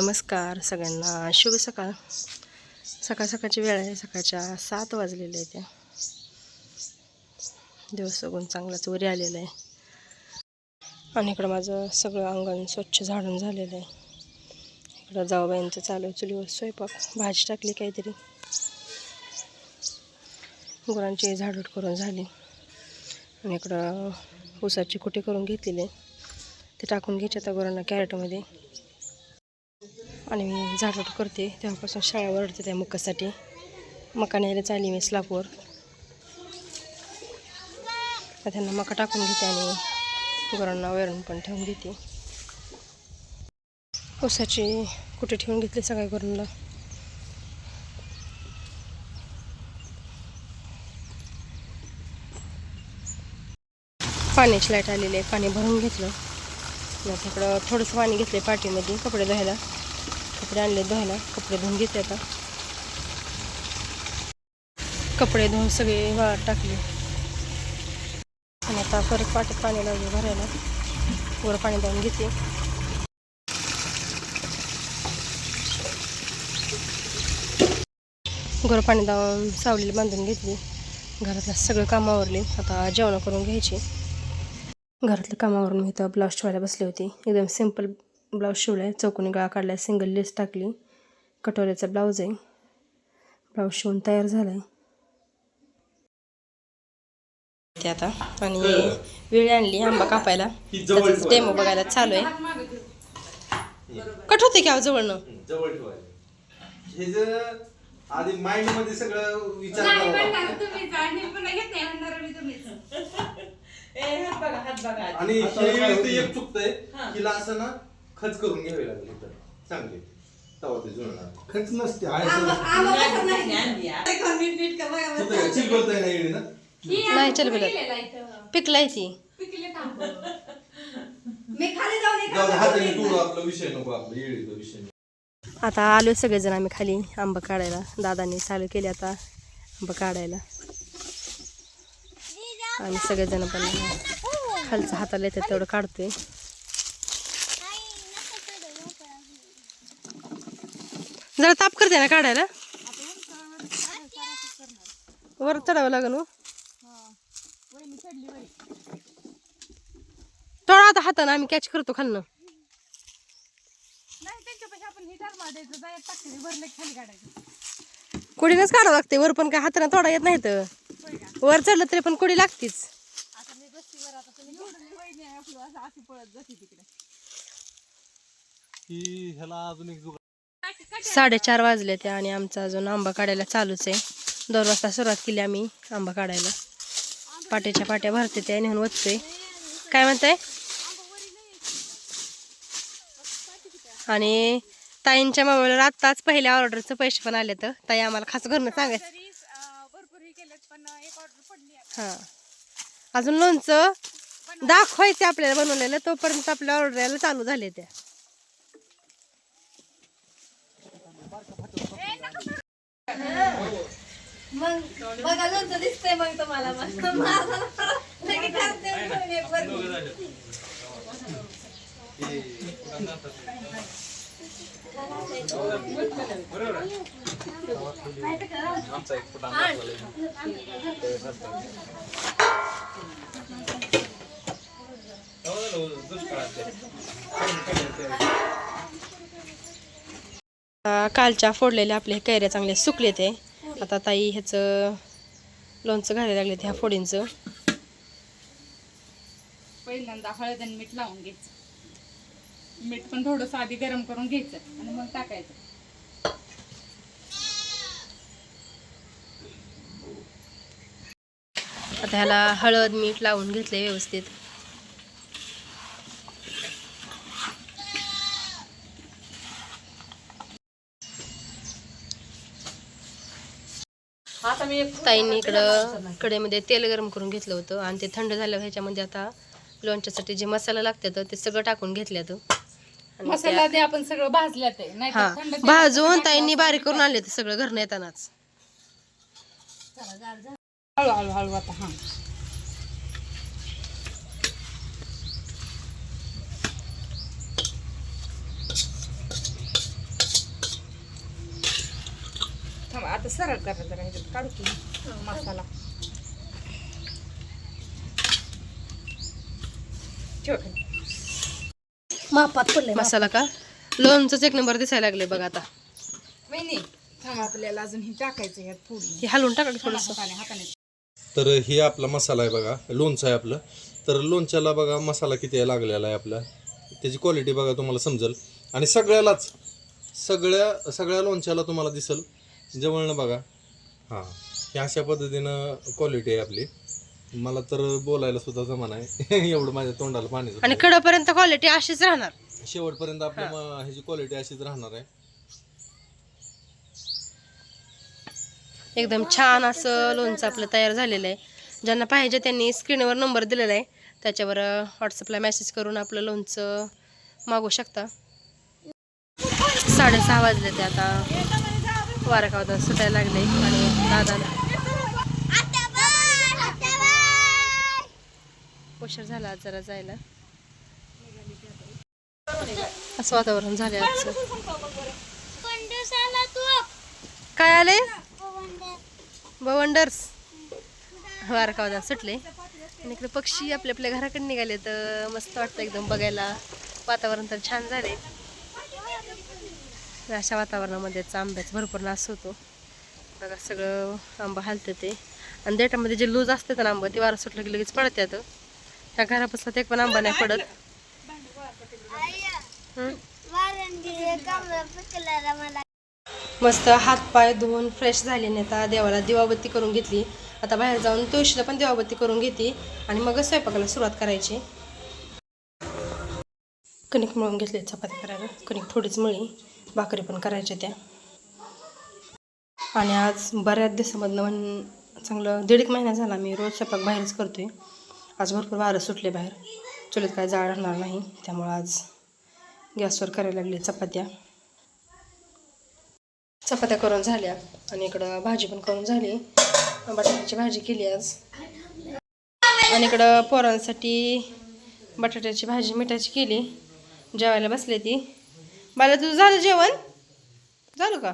नमस्कार सगळ्यांना, शुभ सकाळ. सकाळची वेळ आहे. सकाळच्या 7 वाजलेले आहेत. दिवस सगून चांगलाच वरी आलेला आहे. आणि इकडं माझं सगळं अंगण स्वच्छ झाडून झालेलं आहे. इकडं जाऊबाईंचं चालू आहे चुलीवर स्वयंपाक. भाजी टाकली काहीतरी, गुरांची झाडूट करून झाली. आणि इकडं ऊसाची कुटी करून घेतलेली आहे, ते टाकून घ्यायचे आता गुरांना कॅरेटमध्ये. आणि मी झाडूट करते तेव्हापासून शाळा ओरडते त्या मकासाठी. मका न्यायला चालली मी स्लापवर. त्यांना मका टाकून घेते आणि गुरांना वैरण पण ठेवून घेते. ऊसाची कुठे ठेवून घेतली सगळ्या गुरांना. पाण्याची लाईट आलेली आहे, पाणी भरून घेतलं. तिकडं थोडंसं पाणी घेतलं पाठीमध्ये कपडे धुवायला. कपडे आणले धुवायला, कपडे धुवून घेते आता. कपडे धुवून सगळे वाळत टाकले आणि आता परत पाठीत पाणी लावले भरायला. वर पाणी लावून घेते. वर पाणी लावून सावलीला बांधून घेतली. घरातलं सगळं कामावरली. आता जेवण करून घ्यायची. घरातल्या कामावरून मी इथं ब्लाऊज शिवायला बसली होती. एकदम सिंपल ब्लाऊज शिवला आहे. चौकोनी गळा काढला, सिंगल लेस टाकली. कटोऱ्याचा ब्लाऊज आहे. ब्लाऊज शिवून तयार झाला आहे ते आता. आणि वेळ आणली आंबा कापायला, त्याचाच डेमो बघायला चालू आहे. कट होते की जवळनं जवळ ठेवायचं. हे जर आधी माइंड मध्ये सगळं विचार आणि एक चुकतंय तिला असं ना खच करून घ्यावे लागेल. इथं चांगले तवा ते जुळणार. खच नसते नाही. चल बोला पिकलाय ती. विषय नको आपला येळीचा विषय. आता आलो सगळेजण आम्ही खाली आंबा काढायला. दादांनी चालू केले आता आंबा काढायला. आम्ही सगळेजण पण खालचं हाताला येतात तेवढं काढतोय. जरा ताप करते ना काढायला. वर चढावं लागेल हो थोडा. आता हाताने आम्ही कॅच करतो खालनं. कुडीनच काढावं लागते वर, पण काय हाताने थोडा येत नाही. तर वर चढलं तरी पण कुडी लागतीच. 4:30 वाजले ते आणि आमचा अजून आंबा काढायला चालूच आहे. 2 वाजता सुरुवात केली आम्ही आंबा काढायला. पाट्याच्या पाट्या भरते ते नेऊन वचतोय. काय म्हणताय? आणि ताईंच्या मोबाईलवर आत्ताच पहिल्या ऑर्डरचं पैसे पण आले. तर ताई आम्हाला खास करून सांगायचं. हां, अजून लोणचं दाखवायचं आपल्याला बनवलेलं, तोपर्यंत आपल्या ऑर्डर यायला चालू झाले त्या. मग बघा लोणचं दिसतंय मग तुम्हाला. कालच्या फोडलेले आपले कैऱ्या चांगले सुकले ते. आता ताई ह्याचं लोणचं घालायला लागले ह्या फोडींचं. पहिल्यांदा हळद आणि मीठ लावून घ्यायचं. मीठ पण थोडंसं आधी गरम करून घ्यायचं आणि मग टाकायचं. आता ह्याला हळद मीठ लावून घेतले व्यवस्थित. ताईंनी इकडं कढईमध्ये तेल गरम करून घेतलं होतं आणि ते थंड झालं. ह्याच्यामध्ये आता लोणच्यासाठी जे मसाला लागतात ते सगळं टाकून घेतलं. मसाला ते आपण सगळं भाजलं ते नाही हा, भाजून ताईंनी बारीक करून आणले ते सगळं घरनं येतानाच. हळू हळू आता. हा, सरळ करा जरा ह्याच्यात काढू की मसाला ठेव खाली. मापात पडले मसाला का लोणचंच एक नंबर दिसायला लागले बघा आता. वहिनी थांब आपल्याला अजून हे टाकायचं ह्यात फोडून हे हलवून टाका थोडंसं. हाताने तर हे आपला मसाला आहे बघा, लोणचं आहे आपलं. तर लोणच्याला बघा मसाला किती लागलेला आहे आपला, त्याची क्वालिटी बघा तुम्हाला समजेल. आणि सगळ्यालाच सगळ्या लोणच्याला तुम्हाला दिसेल जवळनं बघा. हां, हे अशा पद्धतीनं क्वालिटी आहे आपली. मला तर बोलायला सुद्धा जमा नाही एवढं माझ्या तोंडाला पाणी सुटलं. आणि कडपर्यंत क्वालिटी अशीच राहणार. शेवटपर्यंत आपल्या ह्याची क्वालिटी अशीच राहणार आहे. एकदम छान असं लोणचं आपलं तयार झालेलं आहे. ज्यांना पाहिजे त्यांनी स्क्रीनवर नंबर दिलेला आहे, त्याच्यावर व्हॉट्सअपला मेसेज करून आपलं लोणचं मागवू शकता. 6:30 वाजले ते आता वारा खावता सुटायला लागले आणि दादाला उशीर झाला आज जरा जायला. असं वातावरण झालं आजचं. काय आले बवंडर्स वारा खावता सुटले आणि इकडे पक्षी आपल्या आपल्या घराकडे निघाले तर मस्त वाटतं एकदम बघायला. वातावरण तर छान झाले. अशा वातावरणामध्येच आंब्याचा भरपूर नाश होतो बघा. सगळं आंबा हलतं ते आणि देठामध्ये जे लूज असते ना आंबा ते वारं सुटलं की लगेच पडतात. ह्या घरापासून एक पण आंबा नाही पडत. मस्त हातपाय धुवून फ्रेश झाले नाही. आता देवाला दिवाबत्ती करून घेतली. आता बाहेर जाऊन तुळशीला पण दिवाबत्ती करून घेते आणि मग स्वयंपाकाला सुरुवात करायची. कणिक मळून घेतले चपाती करायला. कणिक थोडीच मळी, भाकरी पण करायच्या त्या. आणि आज बऱ्याच दिवसामधनं चांगलं 1.5 महिना झाला मी रोज स्वयंपाक बाहेरच करतोय. आज भरपूर वारं सुटले बाहेर, चुलीत काय जाळ राहणार नाही त्यामुळं आज गॅसवर करायला लागले चपात्या. चपात्या करून झाल्या आणि इकडं भाजी पण करून झाली. बटाट्याची भाजी केली आज. आणि इकडं पोरांसाठी बटाट्याची भाजी मिठाची केली. जेवायला बसले ती. बाला तुझं झालं जेवण? झालं का?